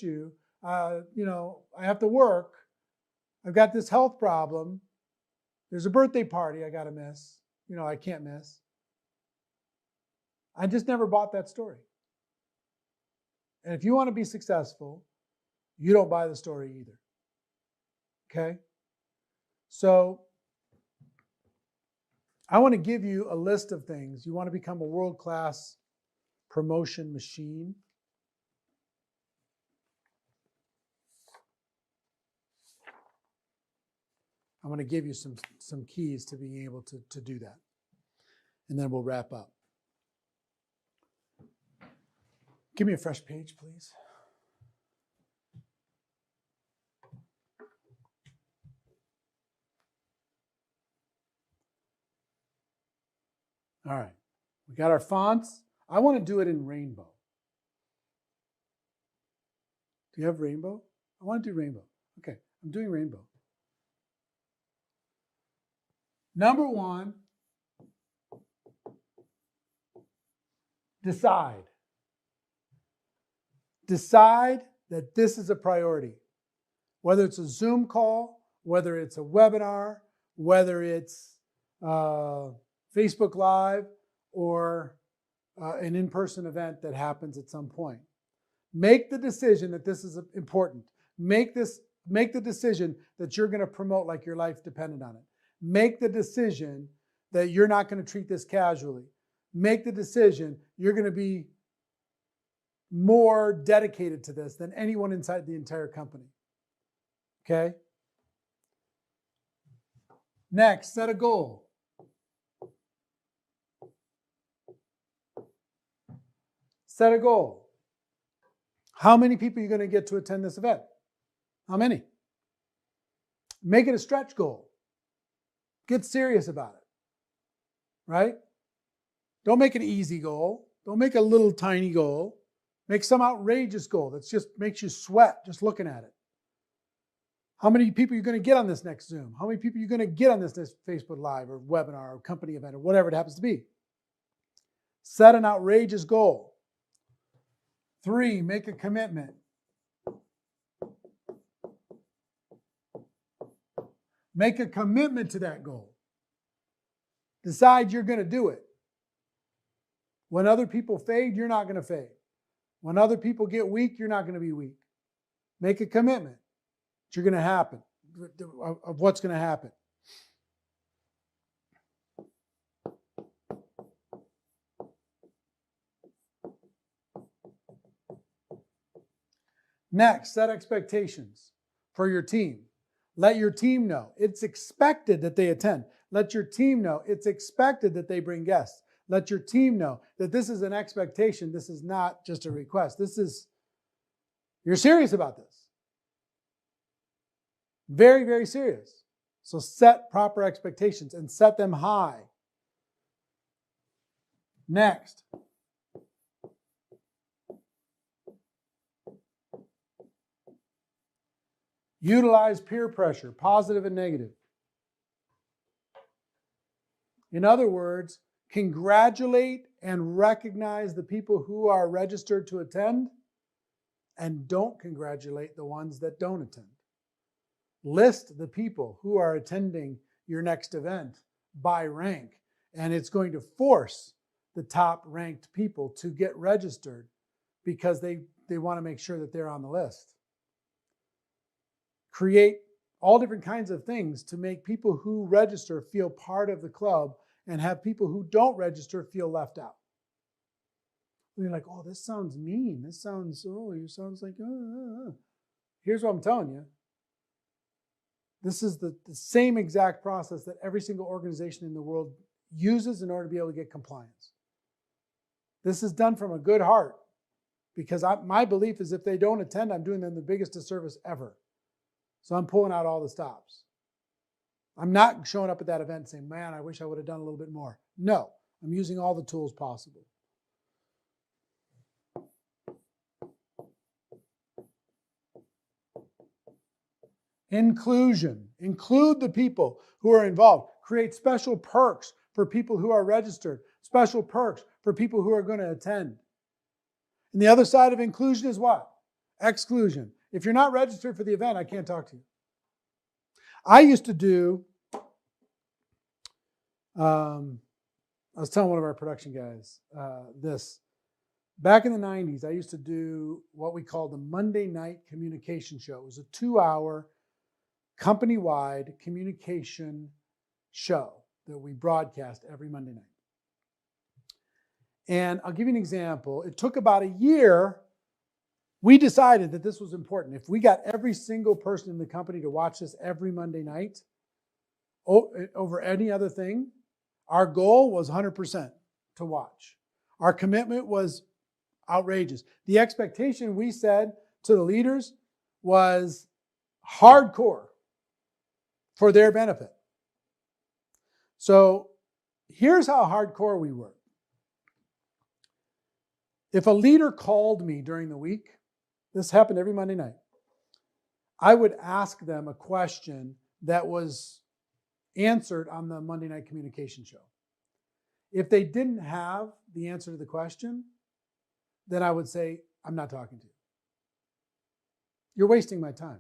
issue. I have to work. I've got this health problem. There's a birthday party I got to miss. I can't miss. I just never bought that story. And if you want to be successful, you don't buy the story either. Okay? So I want to give you a list of things. You want to become a world-class promotion machine. I want to give you some keys to being able to do that. And then we'll wrap up. Give me a fresh page, please. All right. We got our fonts. I want to do it in rainbow. Do you have rainbow? I want to do rainbow. Okay, I'm doing rainbow. Number one, decide. Decide that this is a priority. Whether it's a Zoom call, whether it's a webinar, whether it's Facebook Live, or an in-person event that happens at some point. Make the decision that this is important. Make the decision that you're going to promote like your life depended on it. Make the decision that you're not going to treat this casually. Make the decision you're going to be more dedicated to this than anyone inside the entire company. Okay? Next, set a goal. Set a goal. How many people are you going to get to attend this event? How many? Make it a stretch goal. Get serious about it. Right? Don't make an easy goal. Don't make a little tiny goal. Make some outrageous goal that just makes you sweat just looking at it. How many people are you going to get on this next Zoom? How many people are you going to get on this Facebook Live or webinar or company event or whatever it happens to be? Set an outrageous goal. 3, make a commitment. Make a commitment to that goal. Decide you're going to do it. When other people fade, you're not going to fade. When other people get weak, you're not going to be weak. Make a commitment that you're going to happen, of what's going to happen. Next, set expectations for your team. Let your team know it's expected that they attend. Let your team know it's expected that they bring guests. Let your team know that this is an expectation. This is not just a request. You're serious about this. Very, very serious. So set proper expectations and set them high. Next. Utilize peer pressure, positive and negative. In other words, congratulate and recognize the people who are registered to attend and don't congratulate the ones that don't attend. List the people who are attending your next event by rank, and it's going to force the top ranked people to get registered because they want to make sure that they're on the list. Create all different kinds of things to make people who register feel part of the club and have people who don't register feel left out. And you're like, oh, this sounds mean. This sounds, you sounds like, Here's what I'm telling you. This is the same exact process that every single organization in the world uses in order to be able to get compliance. This is done from a good heart because my belief is if they don't attend, I'm doing them the biggest disservice ever. So I'm pulling out all the stops. I'm not showing up at that event saying, man, I wish I would have done a little bit more. No, I'm using all the tools possible. Inclusion. Include the people who are involved. Create special perks for people who are registered. Special perks for people who are going to attend. And the other side of inclusion is what? exclusion. If you're not registered for the event, I can't talk to you. I used to do, I was telling one of our production guys this. Back in the 90s, I used to do what we called the Monday night communication show. It was a 2-hour company-wide communication show that we broadcast every Monday night. And I'll give you an example. It took about a year. We decided that this was important. If we got every single person in the company to watch this every Monday night over any other thing, our goal was 100% to watch. Our commitment was outrageous. The expectation we said to the leaders was hardcore for their benefit. So here's how hardcore we were. If a leader called me during the week, this happened every Monday night, I would ask them a question that was answered on the Monday night communication show. If they didn't have the answer to the question, then I would say, I'm not talking to you. You're wasting my time.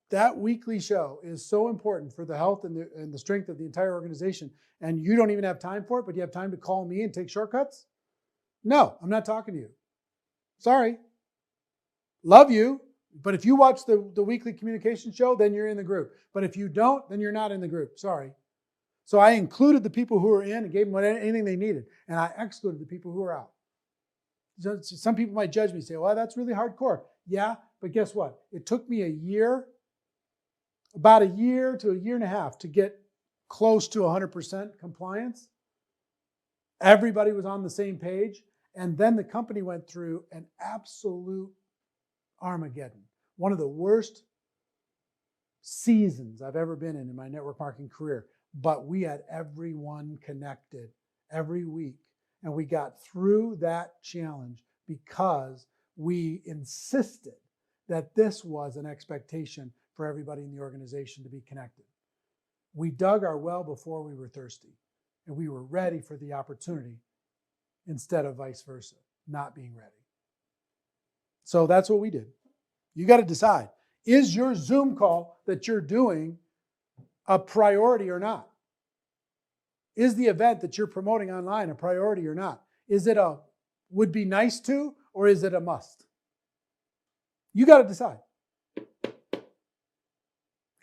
That weekly show is so important for the health and the strength of the entire organization, and you don't even have time for it, but you have time to call me and take shortcuts? No, I'm not talking to you. Sorry. Love you, but if you watch the weekly communication show, then you're in the group. But if you don't, then you're not in the group. Sorry. So I included the people who were in and gave them anything they needed, and I excluded the people who were out. So some people might judge me and say, well, that's really hardcore. Yeah, but guess what? It took me about a year to a year and a half to get close to 100% compliance. Everybody was on the same page. And then the company went through an absolute Armageddon. One of the worst seasons I've ever been in my network marketing career. But we had everyone connected every week. And we got through that challenge because we insisted that this was an expectation for everybody in the organization to be connected. We dug our well before we were thirsty, and we were ready for the opportunity instead of vice versa, not being ready. So that's what we did. You got to decide, is your Zoom call that you're doing a priority or not? Is the event that you're promoting online a priority or not? Is it a would be nice to, or is it a must? You got to decide.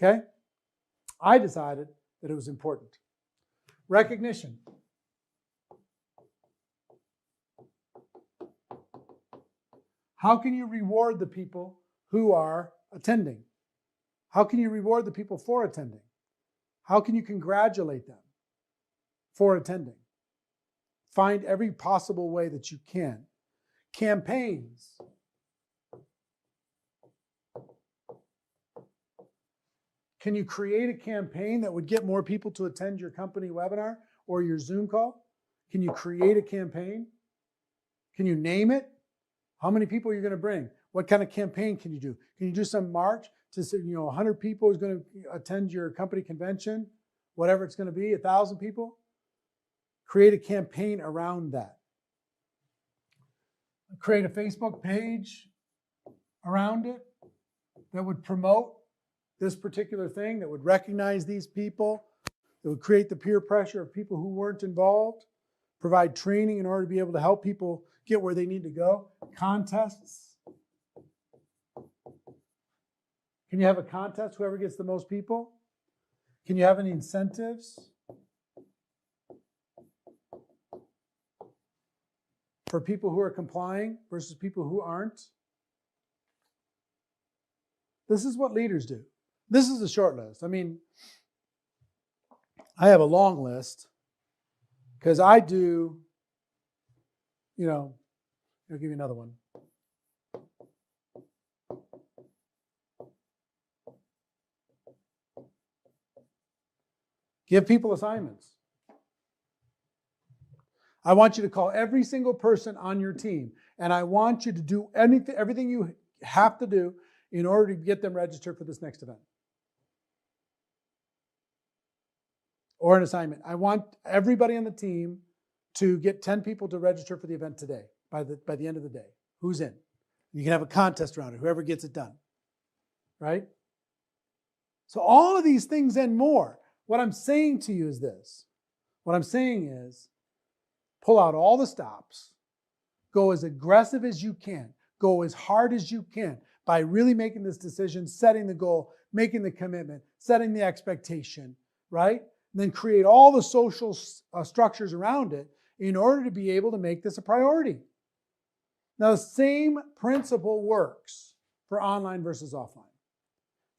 Okay? I decided that it was important. Recognition. How can you reward the people who are attending? How can you reward the people for attending? How can you congratulate them for attending? Find every possible way that you can. Campaigns. Can you create a campaign that would get more people to attend your company webinar or your Zoom call? Can you create a campaign? Can you name it? How many people are you going to bring? What kind of campaign can you do? Can you do some march to say, 100 people is going to attend your company convention, whatever it's going to be, 1,000 people? Create a campaign around that. Create a Facebook page around it that would promote this particular thing, that would recognize these people, that would create the peer pressure of people who weren't involved, provide training in order to be able to help people get where they need to go. Contests. Can you have a contest, whoever gets the most people? Can you have any incentives for people who are complying versus people who aren't? This is what leaders do. This is a short list. I mean, I have a long list because I do, I'll give you another one. Give people assignments. I want you to call every single person on your team, and I want you to do everything you have to do in order to get them registered for this next event. Or an assignment. I want everybody on the team to get 10 people to register for the event today, by the end of the day. who's in. You can have a contest around it, whoever gets it done, right? So all of these things and more. What I'm saying to you is this. What I'm saying is pull out all the stops, go as aggressive as you can, go as hard as you can by really making this decision, setting the goal, making the commitment, setting the expectation, right? And then create all the social structures around it in order to be able to make this a priority. Now, the same principle works for online versus offline.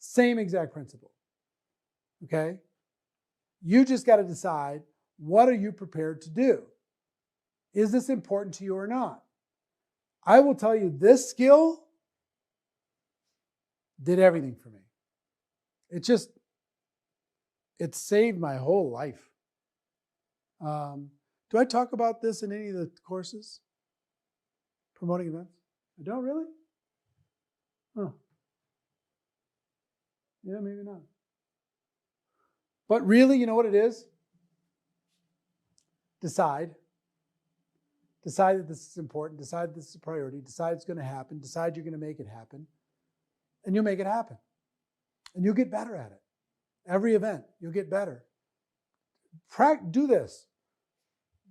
Same exact principle. Okay? You just got to decide, what are you prepared to do? Is this important to you or not? I will tell you, this skill did everything for me. It saved my whole life. Do I talk about this in any of the courses? Promoting events? I don't really? Huh. Yeah, maybe not. But really, you know what it is? Decide. Decide that this is important. Decide that this is a priority. Decide it's going to happen. Decide you're going to make it happen. And you'll make it happen. And you'll get better at it. Every event, you'll get better. Do this.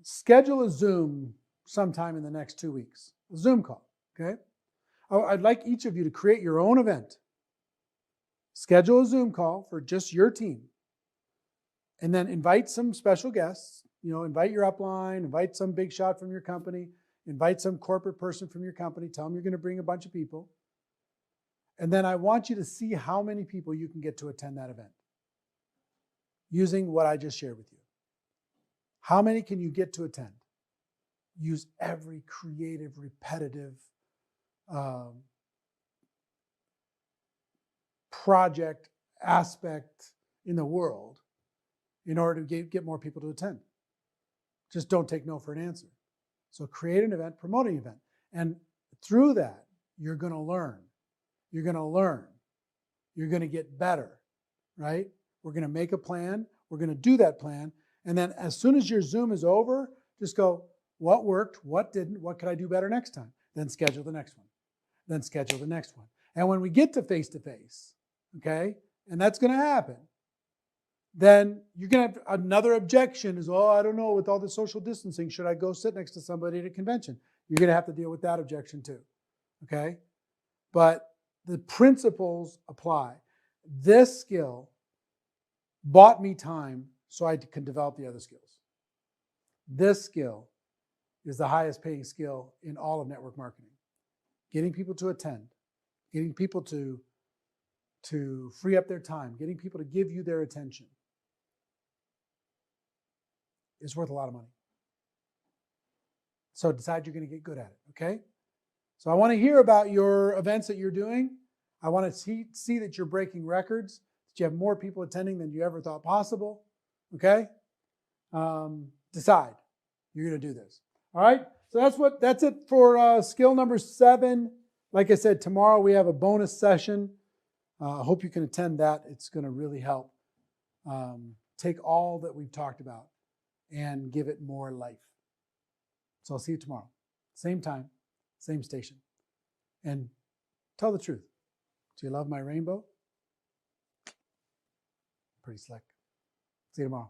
Schedule a Zoom sometime in the next 2 weeks. A Zoom call, okay? I'd like each of you to create your own event. Schedule a Zoom call for just your team. And then invite some special guests. Invite your upline, invite some big shot from your company, invite some corporate person from your company, tell them you're going to bring a bunch of people. And then I want you to see how many people you can get to attend that event using what I just shared with you. How many can you get to attend? Use every creative, repetitive project aspect in the world in order to get more people to attend. Just don't take no for an answer. So create an event, promote an event. And through that, you're going to learn. You're going to learn. You're going to get better, right? We're going to make a plan. We're going to do that plan. And then as soon as your Zoom is over, just go, what worked? What didn't? What could I do better next time? Then schedule the next one. Then schedule the next one. And when we get to face-to-face, okay, and that's going to happen, then you're going to have another objection is, I don't know, with all the social distancing, should I go sit next to somebody at a convention? You're going to have to deal with that objection too, okay? But the principles apply. This skill bought me time so I can develop the other skills. This skill is the highest paying skill in all of network marketing. Getting people to attend, getting people to free up their time, getting people to give you their attention is worth a lot of money. So decide you're going to get good at it, okay? So I want to hear about your events that you're doing. I want to see that you're breaking records, that you have more people attending than you ever thought possible, okay? Decide you're going to do this. All right? So that's it for skill number 7. Like I said, tomorrow we have a bonus session. I hope you can attend that. It's going to really help take all that we've talked about and give it more life. So I'll see you tomorrow. Same time, same station. And tell the truth. Do you love my rainbow? Pretty slick. See you tomorrow.